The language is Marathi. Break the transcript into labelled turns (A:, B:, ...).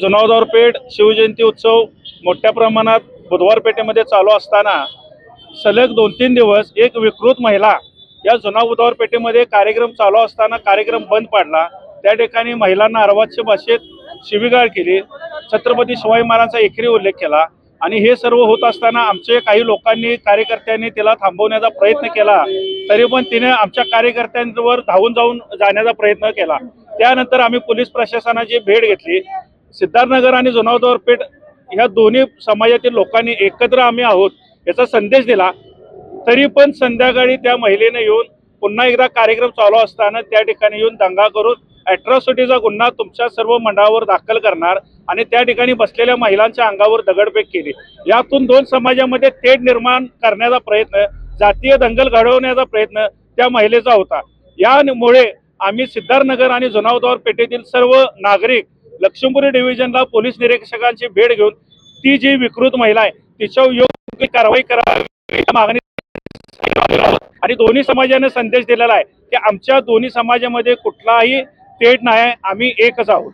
A: जुनावदार पेठ शिवजयंती उत्सव मोठ्या प्रमाणात बुधवार पेठेमध्ये चालू असताना सलग 2-3 दिवस एक विकृत महिला या जुनावदार पेठेमध्ये कार्यक्रम चालू असताना कार्यक्रम बंद पाडला। त्या ठिकाणी महिलांना अर्वाच्य भाषेत शिवीगाळ केली, छत्रपती शिवाजी महाराजांचा एकेरी उल्लेख केला आणि हे सर्व होत असताना आमचे काही लोकांनी कार्यकर्त्यांनी तिला थांबवण्याचा प्रयत्न केला, तरी पण तिने आमच्या कार्यकर्त्यांवर धावून जाण्याचा प्रयत्न केला। त्यानंतर आम्ही पोलीस प्रशासनाची भेट घेतली। सिद्धार्थनगर आणि जुनावदार पेठ ह्या दोन्ही समाजातील लोकांनी एकत्र आम्ही आहोत याचा संदेश दिला, तरी पण संध्याकाळी त्या महिलेने येऊन पुन्हा एकदा कार्यक्रम चालू असताना त्या ठिकाणी येऊन दंगा करून अॅट्रॉसिटीचा गुन्हा तुमच्या सर्व मंडळावर दाखल करणार आणि त्या ठिकाणी बसलेल्या महिलांच्या अंगावर दगडफेक केली। यातून दोन समाजामध्ये तेढ निर्माण करण्याचा प्रयत्न, जातीय दंगल घडवण्याचा प्रयत्न त्या महिलेचा होता। यामुळे आम्ही सिद्धार्थनगर आणि जुनावदार पेठेतील सर्व नागरिक लक्ष्मीपुरी डिव्हिजनला पोलीस निरीक्षकांची भेट घेऊन ती जी विकृत महिला आहे तिच्यावर योग्य कारवाई करावी मागणी आणि दोन्ही समाजाने संदेश दिलेला आहे की आमच्या दोन्ही समाजामध्ये कुठलाही तेढ नाही, आम्ही एकच आहोत।